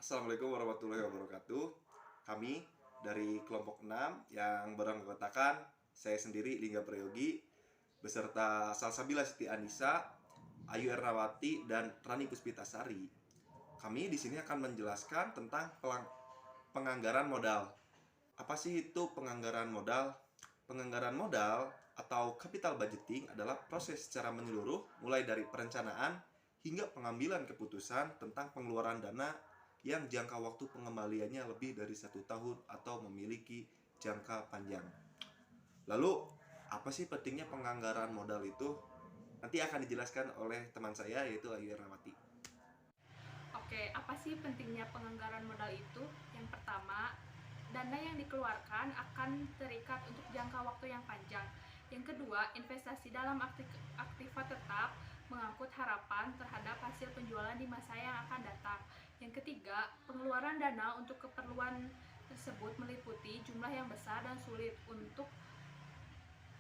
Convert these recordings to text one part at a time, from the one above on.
Assalamualaikum warahmatullahi wabarakatuh. Kami dari kelompok 6 yang beranggotakan saya sendiri Lingga Prayogi beserta Salsabila Siti Anissa, Ayu Ernawati dan Rani Puspitasari. Kami di sini akan menjelaskan tentang penganggaran modal. Apa sih itu penganggaran modal? Penganggaran modal atau capital budgeting adalah proses secara menyeluruh mulai dari perencanaan hingga pengambilan keputusan tentang pengeluaran dana yang jangka waktu pengembaliannya lebih dari 1 tahun atau memiliki jangka panjang. Lalu, apa sih pentingnya penganggaran modal itu? Nanti akan dijelaskan oleh teman saya yaitu Ayu Ernawati. Oke, apa sih pentingnya penganggaran modal itu? Yang pertama, dana yang dikeluarkan akan terikat untuk jangka waktu yang panjang. Yang kedua, investasi dalam aktiva tetap mengangkut harapan terhadap hasil penjualan di masa yang akan datang. Yang ketiga, pengeluaran dana untuk keperluan tersebut meliputi jumlah yang besar dan sulit untuk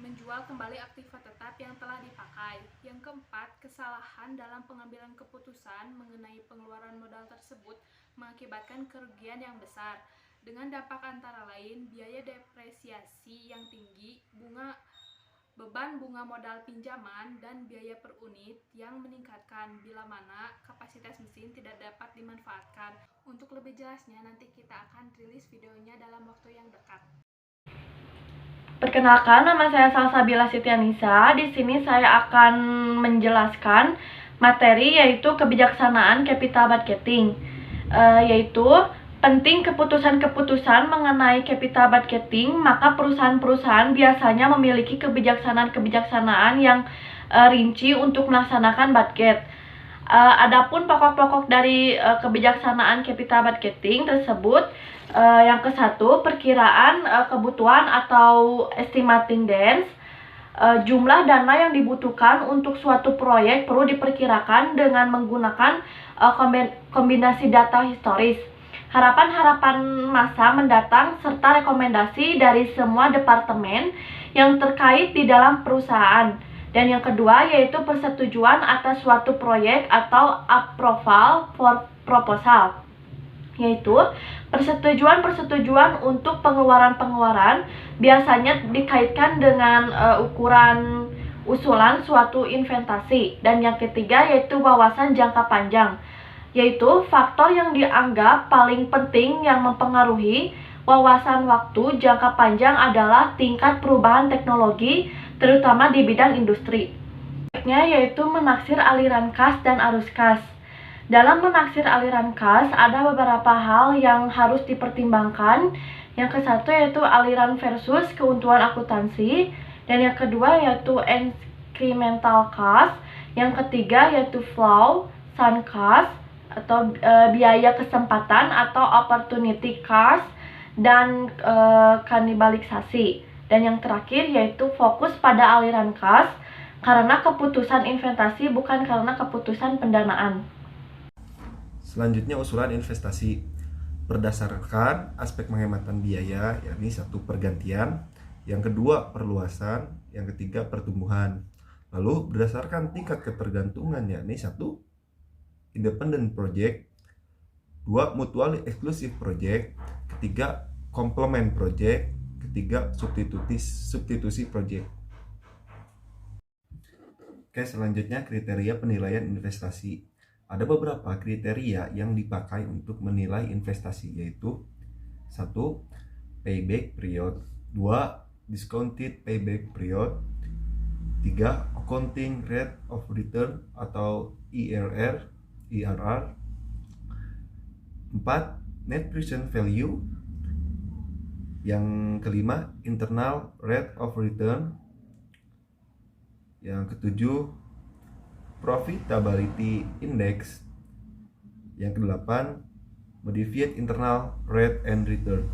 menjual kembali aktiva tetap yang telah dipakai. Yang keempat, kesalahan dalam pengambilan keputusan mengenai pengeluaran modal tersebut mengakibatkan kerugian yang besar, dengan dampak antara lain biaya depresiasi yang tinggi, beban bunga modal pinjaman, dan biaya per unit yang meningkatkan bila mana kapasitas mesin tidak dapat dimanfaatkan. Untuk lebih jelasnya, nanti kita akan rilis videonya dalam waktu yang dekat. Perkenalkan, nama saya Salsabila Siti Anissa. Di sini saya akan menjelaskan materi yaitu kebijaksanaan capital budgeting, yaitu penting keputusan-keputusan mengenai capital budgeting. Maka perusahaan-perusahaan biasanya memiliki kebijaksanaan-kebijaksanaan yang rinci untuk melaksanakan budget. Adapun pokok-pokok dari kebijaksanaan capital budgeting tersebut, yang ke-1, perkiraan kebutuhan atau estimating dance. Jumlah dana yang dibutuhkan untuk suatu proyek perlu diperkirakan dengan menggunakan kombinasi data historis, harapan-harapan masa mendatang, serta rekomendasi dari semua departemen yang terkait di dalam perusahaan. Dan yang kedua yaitu persetujuan atas suatu proyek atau approval for proposal, yaitu persetujuan untuk pengeluaran biasanya dikaitkan dengan ukuran usulan suatu investasi. Dan yang ketiga yaitu wawasan jangka panjang, yaitu faktor yang dianggap paling penting yang mempengaruhi wawasan waktu jangka panjang adalah tingkat perubahan teknologi, terutama di bidang industri. Yaitu menaksir aliran kas dan arus kas. Dalam menaksir aliran kas, ada beberapa hal yang harus dipertimbangkan. Yang ke-1 yaitu aliran versus keuntungan akuntansi, dan yang kedua yaitu incremental cost, yang ketiga yaitu flow, sunk cost atau biaya kesempatan atau opportunity cost, dan kanibalisasi. Dan yang terakhir yaitu fokus pada aliran kas karena keputusan investasi bukan karena keputusan pendanaan. Selanjutnya usulan investasi berdasarkan aspek penghematan biaya, yakni 1, pergantian, yang kedua perluasan, yang ketiga pertumbuhan. Lalu berdasarkan tingkat ketergantungan, yakni 1, independent project, 2, mutually exclusive project, ketiga complement project, ketiga substitusi project. Oke, selanjutnya kriteria penilaian investasi. Ada beberapa kriteria yang dipakai untuk menilai investasi, yaitu 1, payback period, 2, discounted payback period, 3, accounting rate of return atau IRR, 4, net present value, yang kelima internal rate of return, yang ketujuh profitability index, yang kedelapan modified internal rate and return.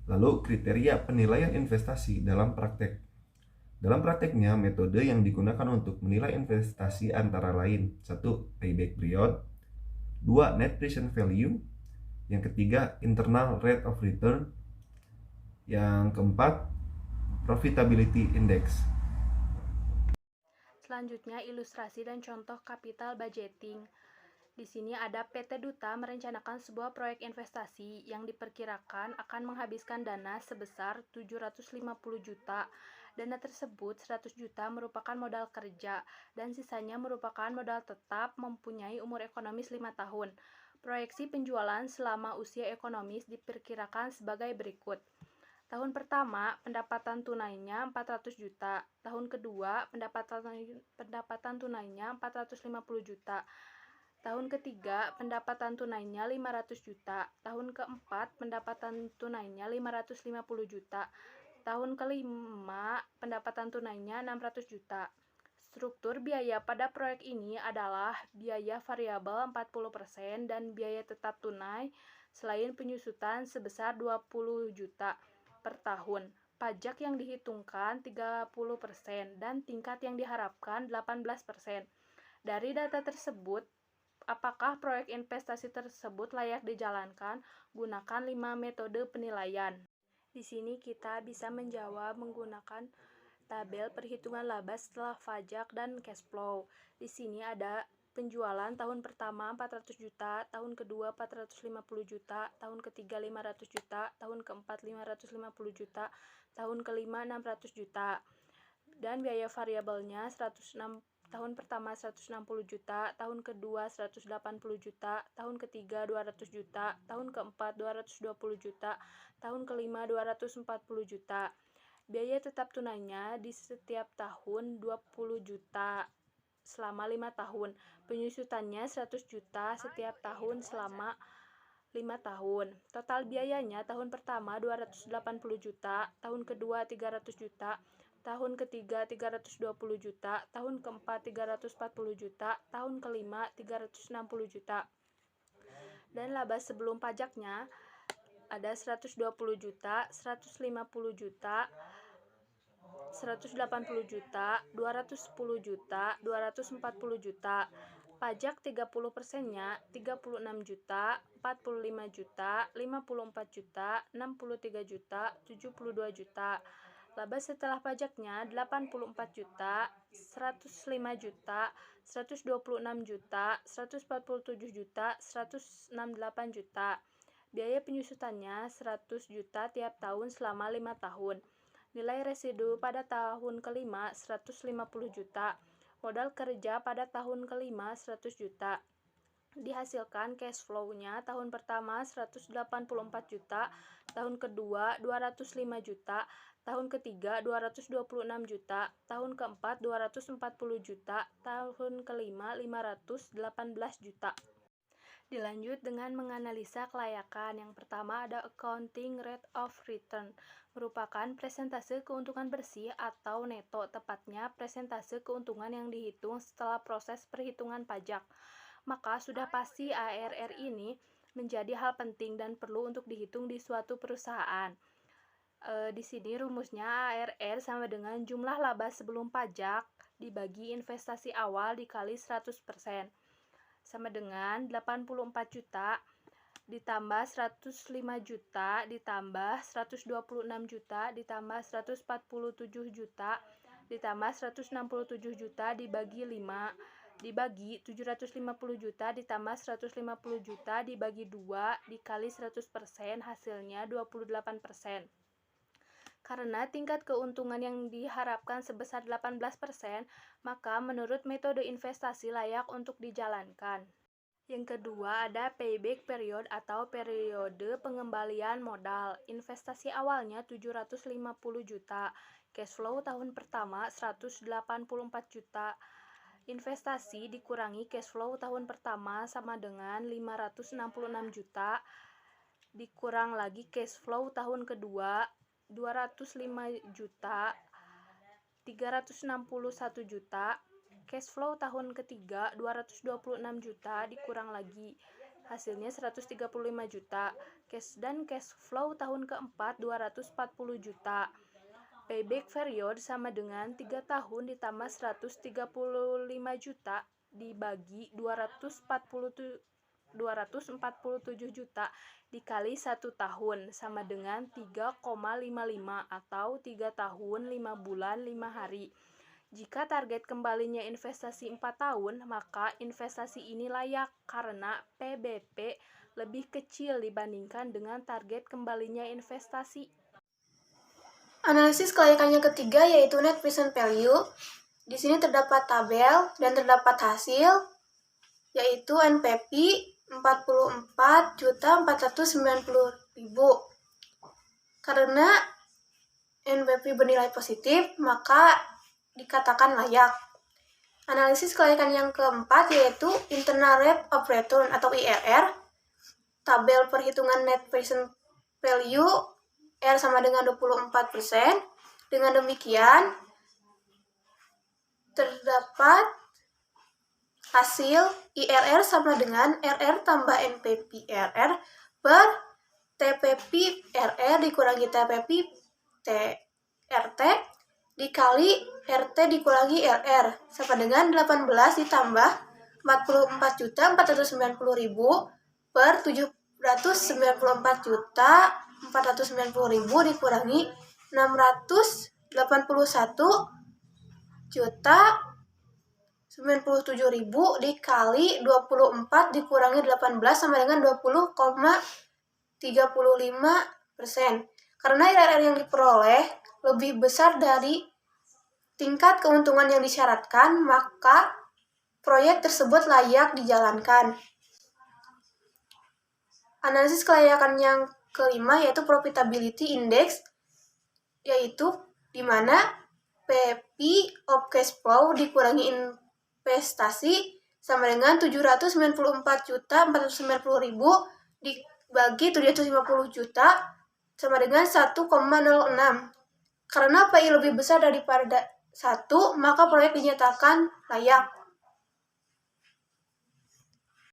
Lalu kriteria penilaian investasi dalam praktek. Dalam prakteknya, metode yang digunakan untuk menilai investasi antara lain 1, payback period, 2, net present value, yang ketiga internal rate of return, yang keempat profitability index. Selanjutnya, ilustrasi dan contoh capital budgeting. Di sini ada PT Duta merencanakan sebuah proyek investasi yang diperkirakan akan menghabiskan dana sebesar 750 juta. Dana tersebut 100 juta merupakan modal kerja dan sisanya merupakan modal tetap mempunyai umur ekonomis 5 tahun. Proyeksi penjualan selama usia ekonomis diperkirakan sebagai berikut. Tahun pertama, pendapatan tunainya 400 juta. Tahun kedua, pendapatan tunainya 450 juta. Tahun ketiga, pendapatan tunainya 500 juta. Tahun keempat, pendapatan tunainya 550 juta. Tahun kelima, pendapatan tunainya 600 juta. Struktur biaya pada proyek ini adalah biaya variabel 40% dan biaya tetap tunai selain penyusutan sebesar 20 juta per tahun. Pajak yang dihitungkan 30% dan tingkat yang diharapkan 18%. Dari data tersebut, apakah proyek investasi tersebut layak dijalankan? Gunakan 5 metode penilaian. Di sini kita bisa menjawab menggunakan tabel perhitungan laba setelah pajak dan cash flow. Di sini ada penjualan tahun pertama 400 juta, tahun kedua 450 juta, tahun ketiga 500 juta, tahun keempat 550 juta, tahun kelima 600 juta. Dan biaya variabelnya 106 tahun pertama 160 juta, tahun kedua 180 juta, tahun ketiga 200 juta, tahun keempat 220 juta, tahun kelima 240 juta. Biaya tetap tunainya di setiap tahun 20 juta selama 5 tahun. Penyusutannya 100 juta setiap tahun selama 5 tahun. Total biayanya tahun pertama 280 juta, tahun kedua 300 juta, tahun ketiga 320 juta, tahun keempat 340 juta, tahun kelima 360 juta. Dan laba sebelum pajaknya ada 120 juta, 150 juta, 180 juta, 210 juta, 240 juta. Pajak 30%-nya 36 juta, 45 juta, 54 juta, 63 juta, 72 juta. Laba setelah pajaknya 84 juta, 105 juta, 126 juta, 147 juta, 168 juta. Biaya penyusutannya 100 juta tiap tahun selama 5 tahun. Nilai residu pada tahun kelima 150 juta. Modal kerja pada tahun kelima 100 juta. Dihasilkan cash flow-nya tahun pertama 184 juta, tahun kedua 205 juta, tahun ketiga 226 juta, tahun keempat 240 juta, tahun kelima 518 juta. Dilanjut dengan menganalisa kelayakan. Yang pertama ada accounting rate of return, merupakan presentase keuntungan bersih atau neto, tepatnya presentase keuntungan yang dihitung setelah proses perhitungan pajak. Maka sudah pasti ARR ini menjadi hal penting dan perlu untuk dihitung di suatu perusahaan. Di sini rumusnya ARR sama dengan jumlah laba sebelum pajak dibagi investasi awal dikali 100%. Sama dengan 84 juta ditambah 105 juta ditambah 126 juta ditambah 147 juta ditambah 167 juta dibagi 5 dibagi 750 juta ditambah 150 juta dibagi 2 dikali 100%, hasilnya 28%. Karena tingkat keuntungan yang diharapkan sebesar 18%, maka menurut metode investasi layak untuk dijalankan. Yang kedua ada payback period atau periode pengembalian modal. Investasi awalnya 750 juta, cash flow tahun pertama 184 juta. Investasi dikurangi cash flow tahun pertama sama dengan 566 juta, dikurang lagi cash flow tahun kedua 205 juta, 361 juta, cash flow tahun ketiga 226 juta, dikurang lagi hasilnya 135 juta, cash flow tahun keempat 240 juta. Payback period sama dengan 3 tahun ditambah 135 juta dibagi 247 juta dikali 1 tahun sama dengan 3,55 atau 3 tahun 5 bulan 5 hari. Jika target kembalinya investasi 4 tahun, maka investasi ini layak karena PBP lebih kecil dibandingkan dengan target kembalinya investasi. Analisis kelayakan yang ketiga yaitu net present value. Di sini terdapat tabel dan terdapat hasil yaitu NPV 44.490.000. Karena NPV bernilai positif, maka dikatakan layak. Analisis kelayakan yang keempat yaitu internal rate of return atau IRR. Tabel perhitungan net present value R sama dengan 24%. Dengan demikian, terdapat hasil IRR sama dengan RR tambah NPV RR per TPV RR dikurangi TPV TRT dikali RT dikurangi RR sama dengan 18 ditambah 44.490.000 per 794.490.000 dikurangi 681.097.000 dikali 24 dikurangi 18 sama dengan 20,35%. Karena IRR yang diperoleh lebih besar dari tingkat keuntungan yang disyaratkan, maka proyek tersebut layak dijalankan. Analisis kelayakan yang kelima yaitu profitability index, yaitu di mana PV of cash flow dikurangi investasi sama dengan 794.490.000 dibagi 750 juta sama dengan 1,06. Karena PI lebih besar daripada 1, maka proyek dinyatakan layak.